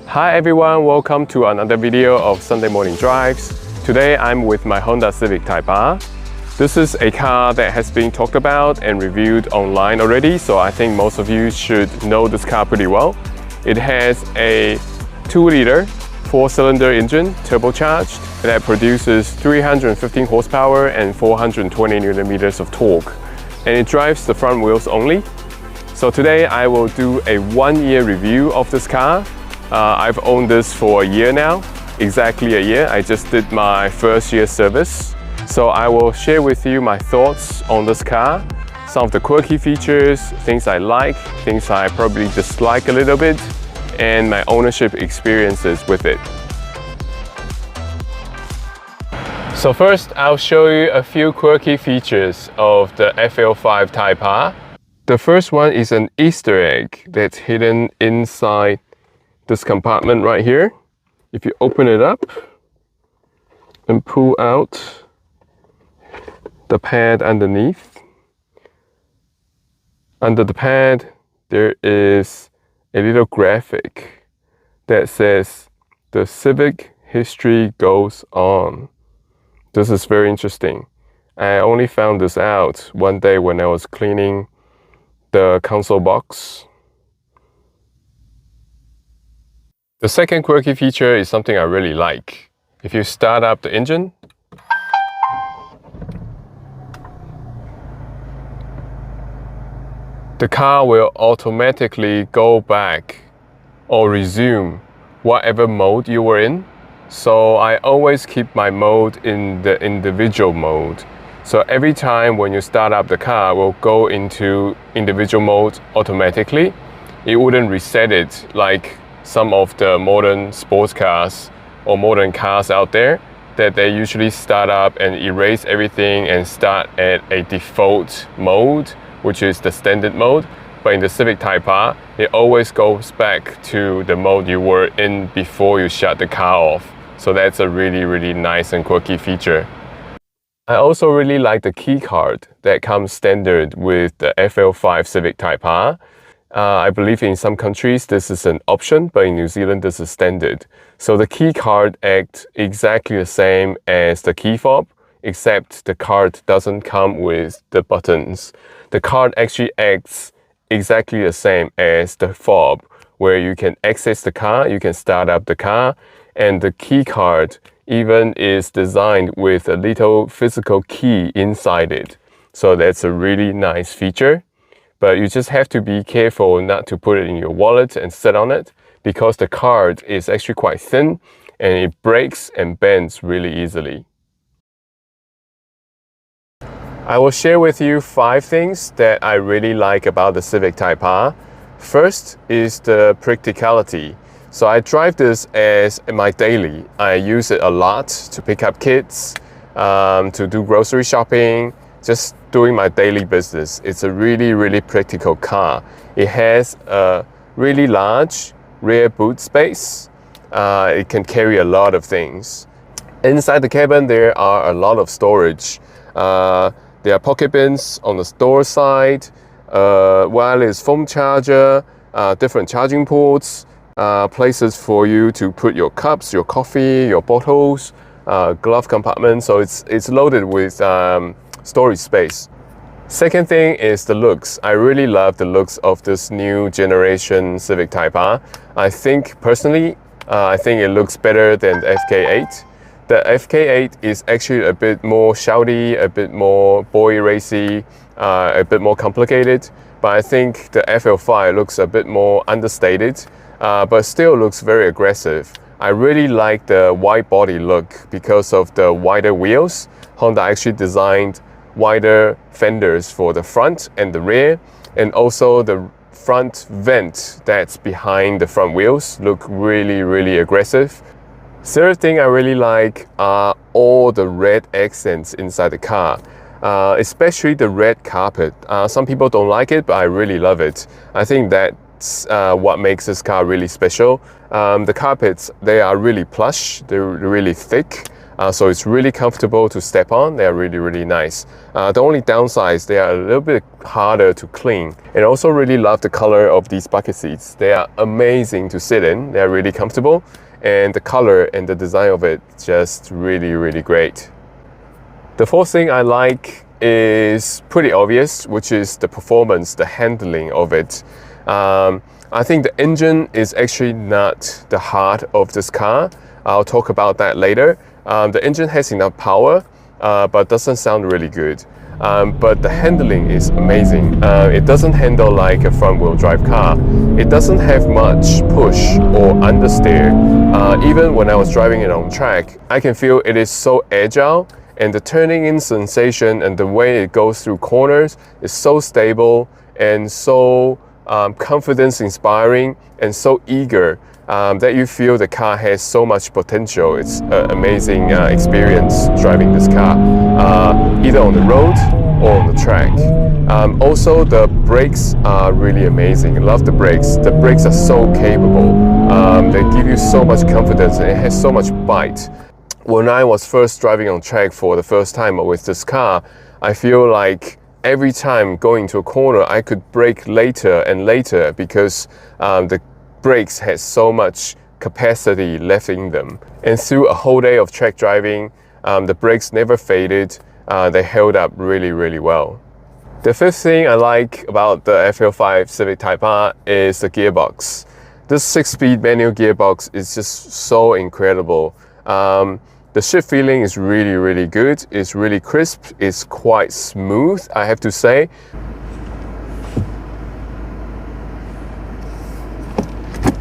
Hi everyone, welcome to another video of Sunday Morning Drives. Today I'm with my Honda Civic Type R. This is a car that has been talked about and reviewed online already, so I think most of you should know this car pretty well. It has a 2-liter 4-cylinder engine, turbocharged, that produces 315 horsepower and 420 Nm of torque. And it drives the front wheels only. So today I will do a 1-year review of this car. I've owned this for a year now, exactly a year. I just did my first year service. So I will share with you my thoughts on this car, some of the quirky features, things I like, things I probably dislike a little bit, and my ownership experiences with it. So first, I'll show you a few quirky features of the FL5 Type R. The first one is an Easter egg that's hidden inside this compartment right here. If you open it up and pull out the pad underneath, under the pad there is a little graphic that says the Civic history goes on. This is very interesting. I only found this out one day when I was cleaning the console box. The second quirky feature is something I really like. If you start up the engine, the car will automatically go back or resume whatever mode you were in. So I always keep my mode in the individual mode. So every time when you start up the car, it will go into individual mode automatically. It wouldn't reset it like some of the modern sports cars or modern cars out there that they usually start up and erase everything and start at a default mode, which is the standard mode. But in the Civic Type R, it always goes back to the mode you were in before you shut the car off. So that's a really nice and quirky feature. I also really like the key card that comes standard with the FL5 Civic Type R. I believe in some countries this is an option, but in New Zealand this is standard. So the key card acts exactly the same as the key fob, except the card doesn't come with the buttons. The card actually acts exactly the same as the fob, where you can access the car, you can start up the car, and the key card even is designed with a little physical key inside it. So that's a really nice feature. But you just have to be careful not to put it in your wallet and sit on it, because the card is actually quite thin and it breaks and bends really easily. I will share with you 5 things that I really like about the Civic Type R. First is the practicality. So I drive this as my daily. I use it a lot to pick up kids, to do grocery shopping, just doing my daily business. It's a really practical car. It has a really large rear boot space. It can carry a lot of things. Inside the cabin there are a lot of storage. There are pocket bins on the door side, wireless phone charger, different charging ports, places for you to put your cups, your coffee, your bottles, glove compartment. So it's loaded with storage space. Second thing is the looks. I really love the looks of this new generation Civic Type R. I think personally, I think it looks better than the FK8. The FK8 is actually a bit more shouty, a bit more boy racy, a bit more complicated. But I think the FL5 looks a bit more understated, but still looks very aggressive. I really like the wide body look because of the wider wheels. Honda actually designed wider fenders for the front and the rear, and also the front vent that's behind the front wheels look really aggressive. Third thing I really like are all the red accents inside the car, especially the red carpet. Some people don't like it, but I really love it. I think that's what makes this car really special. The carpets, they are really plush, they're really thick. So it's really comfortable to step on. They're really, really nice. The only downside is they are a little bit harder to clean. And I also really love the color of these bucket seats. They are amazing to sit in. They're really comfortable. And the color and the design of it, just really, really great. The fourth thing I like is pretty obvious, which is the performance, the handling of it. I think the engine is actually not the heart of this car. I'll talk about that later. The engine has enough power, but doesn't sound really good. But the handling is amazing. It doesn't handle like a front-wheel drive car. It doesn't have much push or understeer. Even when I was driving it on track, I can feel it is so agile, and the turning in sensation and the way it goes through corners is so stable and so confidence inspiring and so eager that you feel the car has so much potential. It's an amazing experience driving this car, either on the road or on the track. Also, the brakes are really amazing. I love the brakes. The brakes are so capable. They give you so much confidence, and it has so much bite. When I was first driving on track for the first time with this car, I feel like every time going to a corner, I could brake later and later because the brakes had so much capacity left in them. And through a whole day of track driving, the brakes never faded. They held up really, really well. The fifth thing I like about the FL5 Civic Type R is the gearbox. This 6-speed manual gearbox is just so incredible. The shift feeling is really, really good. It's really crisp. It's quite smooth, I have to say.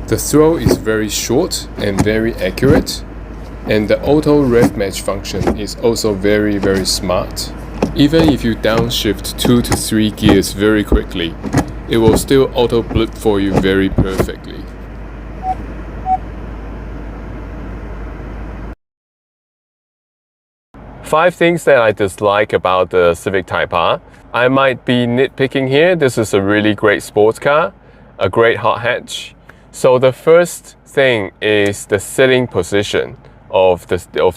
The throw is very short and very accurate. And the auto rev match function is also very, very smart. Even if you downshift 2 to 3 gears very quickly, it will still auto blip for you very perfectly. Five things that I dislike about the Civic Type R. I might be nitpicking here. This is a really great sports car, a great hot hatch. So the first thing is the sitting position of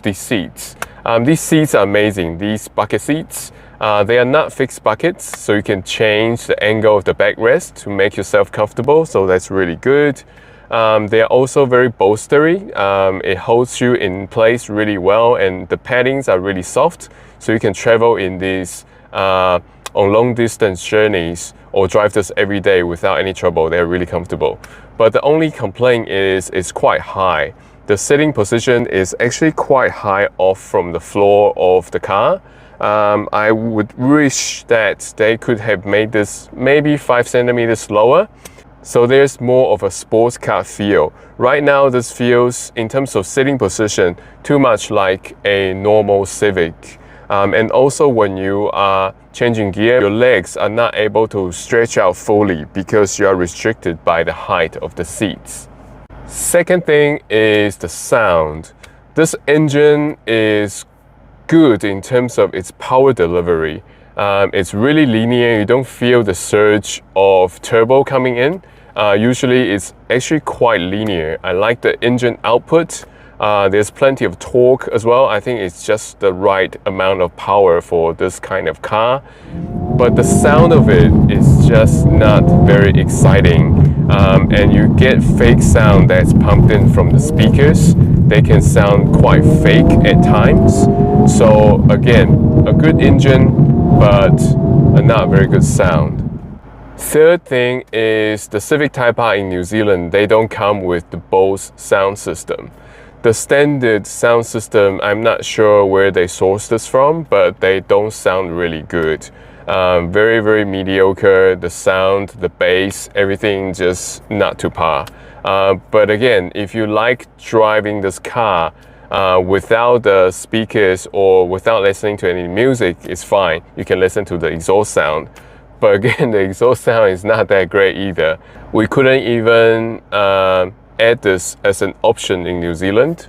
these seats. These seats are amazing. These bucket seats, they are not fixed buckets, so you can change the angle of the backrest to make yourself comfortable. So that's really good. They are also very bolstery. It holds you in place really well, and the paddings are really soft, so you can travel in these on long distance journeys or drive this every day without any trouble. They're really comfortable. But the only complaint is it's quite high. The sitting position is actually quite high off from the floor of the car. I would wish that they could have made this maybe 5 centimeters lower, so there's more of a sports car feel. Right now, this feels, in terms of sitting position, too much like a normal Civic. And also when you are changing gear, your legs are not able to stretch out fully because you are restricted by the height of the seats. Second thing is the sound. This engine is good in terms of its power delivery. It's really linear. You don't feel the surge of turbo coming in. Usually it's actually quite linear. I like the engine output. There's plenty of torque as well. I think it's just the right amount of power for this kind of car. But the sound of it is just not very exciting. And you get fake sound that's pumped in from the speakers. They can sound quite fake at times. So again, a good engine, but a not very good sound. Third thing is the Civic Type R in New Zealand, they don't come with the Bose sound system. The standard sound system, I'm not sure where they sourced this from, but they don't sound really good. Very, very mediocre. The sound, the bass, everything just not to par. But again, if you like driving this car without the speakers or without listening to any music, it's fine. You can listen to the exhaust sound. But again, the exhaust sound is not that great either. We couldn't even add this as an option in New Zealand.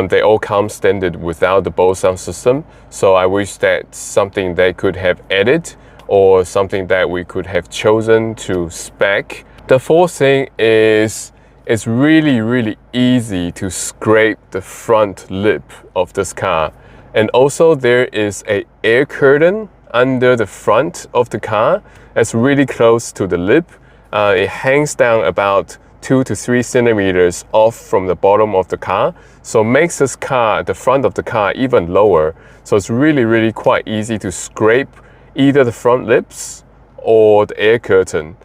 They all come standard without the Bose sound system. So I wish that's something they could have added, or something that we could have chosen to spec. The fourth thing is it's really easy to scrape the front lip of this car. And also there is a air curtain under the front of the car that's really close to the lip. It hangs down about 2 to 3 centimeters off from the bottom of the car, so makes this car, the front of the car, even lower. So it's really quite easy to scrape either the front lips or the air curtain.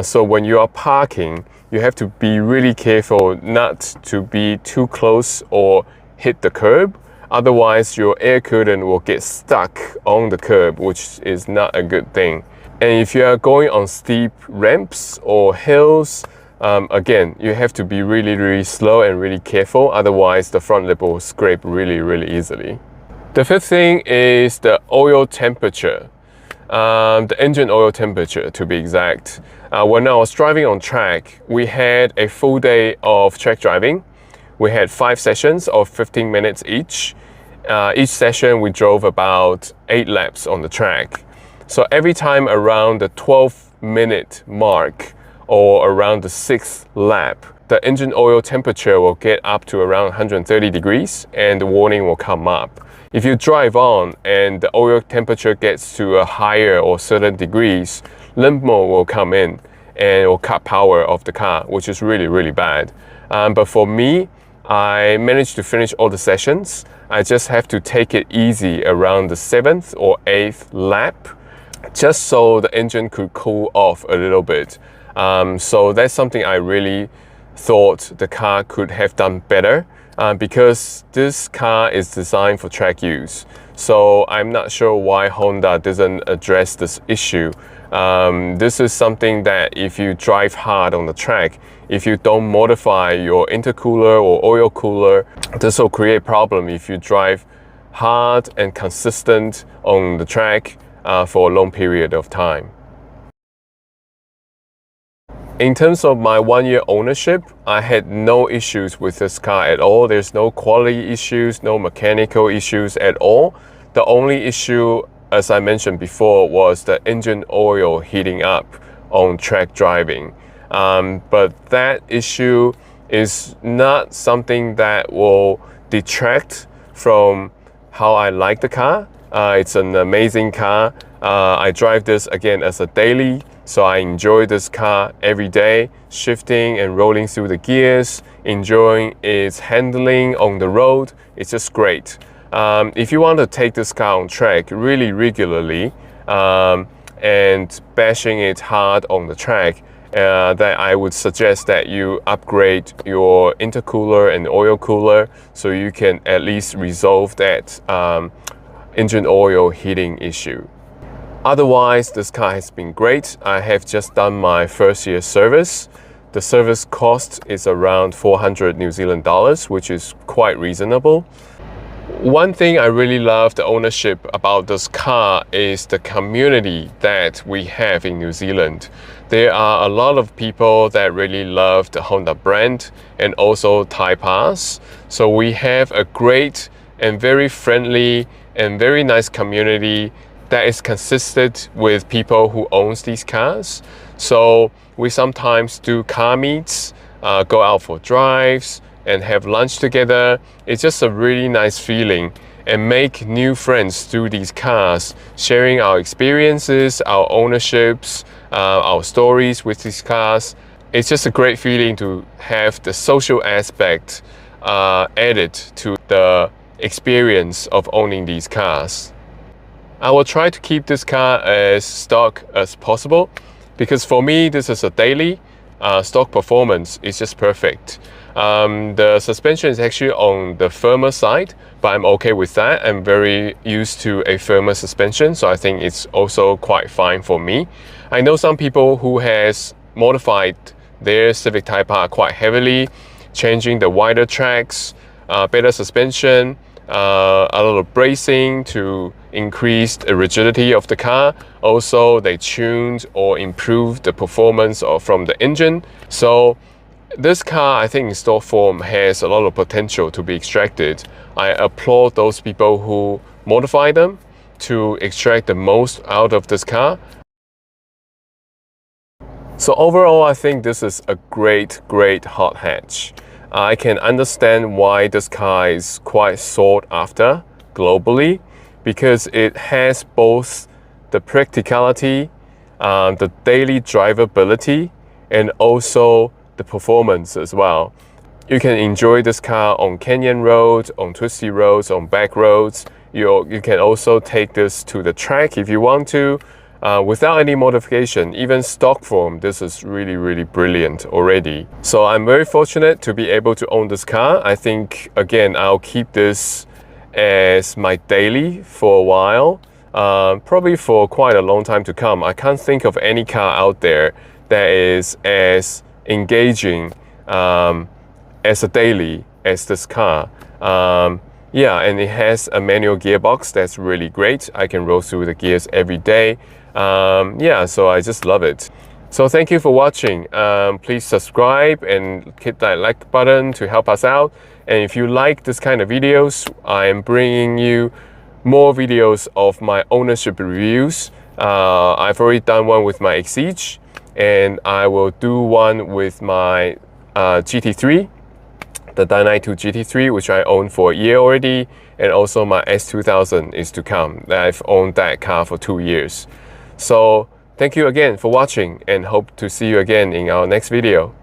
So when you are parking, you have to be really careful not to be too close or hit the curb. Otherwise, your air curtain will get stuck on the curb, which is not a good thing. And if you are going on steep ramps or hills, again, you have to be really slow and really careful. Otherwise, the front lip will scrape really easily. The fifth thing is the oil temperature. The engine oil temperature, to be exact. When I was driving on track, we had a full day of track driving. We had 5 sessions of 15 minutes each. Each session we drove about 8 laps on the track. So every time around the 12-minute mark or around the 6th lap, the engine oil temperature will get up to around 130 degrees and the warning will come up. If you drive on and the oil temperature gets to a higher or certain degrees, limp mode will come in and it will cut power of the car, which is really bad. But for me, I managed to finish all the sessions. I just have to take it easy around the 7th or 8th lap, just so the engine could cool off a little bit. So that's something I really thought the car could have done better, because this car is designed for track use. So I'm not sure why Honda doesn't address this issue. This is something that if you drive hard on the track, if you don't modify your intercooler or oil cooler, this will create problem if you drive hard and consistent on the track for a long period of time. In terms of my 1-year ownership, I had no issues with this car at all. There's no quality issues, no mechanical issues at all. The only issue, as I mentioned before, was the engine oil heating up on track driving. But that issue is not something that will detract from how I like the car. It's an amazing car. I drive this again as a daily, so I enjoy this car every day, shifting and rolling through the gears, enjoying its handling on the road. It's just great. If you want to take this car on track really regularly and bashing it hard on the track, that I would suggest that you upgrade your intercooler and oil cooler so you can at least resolve that engine oil heating issue. Otherwise, this car has been great. I have just done my first year service. The service cost is around 400 New Zealand dollars, which is quite reasonable. One thing I really love the ownership about this car is the community that we have in New Zealand. There are a lot of people that really love the Honda brand and also Type Rs. So we have a great and very friendly and very nice community that is consistent with people who owns these cars. So we sometimes do car meets, go out for drives and have lunch together. It's just a really nice feeling and make new friends through these cars, sharing our experiences, our ownerships, our stories with these cars. It's just a great feeling to have the social aspect added to the experience of owning these cars. I will try to keep this car as stock as possible because for me this is a daily. Stock performance is just perfect. The suspension is actually on the firmer side, but I'm okay with that. I'm very used to a firmer suspension, so I think it's also quite fine for me. I know some people who has modified their Civic Type R quite heavily, changing the wider tracks, better suspension, a lot of bracing to increase the rigidity of the car. Also, they tuned or improved the performance from the engine. So this car, I think in stock form, has a lot of potential to be extracted. I applaud those people who modify them to extract the most out of this car. So overall, I think this is a great hot hatch. I can understand why this car is quite sought after globally, because it has both the practicality, the daily drivability, and also the performance as well. You can enjoy this car on canyon roads, on twisty roads, on back roads. You can also take this to the track if you want to, without any modification. Even stock form, this is really brilliant already. So I'm very fortunate to be able to own this car. I think, again, I'll keep this as my daily for a while, probably for quite a long time to come. I can't think of any car out there that is as engaging as a daily as this car. Yeah, and it has a manual gearbox that's really great. I can roll through the gears every day. Yeah, so I just love it. So thank you for watching. Please subscribe and hit that like button to help us out. And if you like this kind of videos, I am bringing you more videos of my ownership reviews. I've already done one with my Exige, and I will do one with my GT3, the 992 GT3, which I own for a year already, and also my S2000 is to come. I've owned that car for 2 years. So thank you again for watching, and hope to see you again in our next video.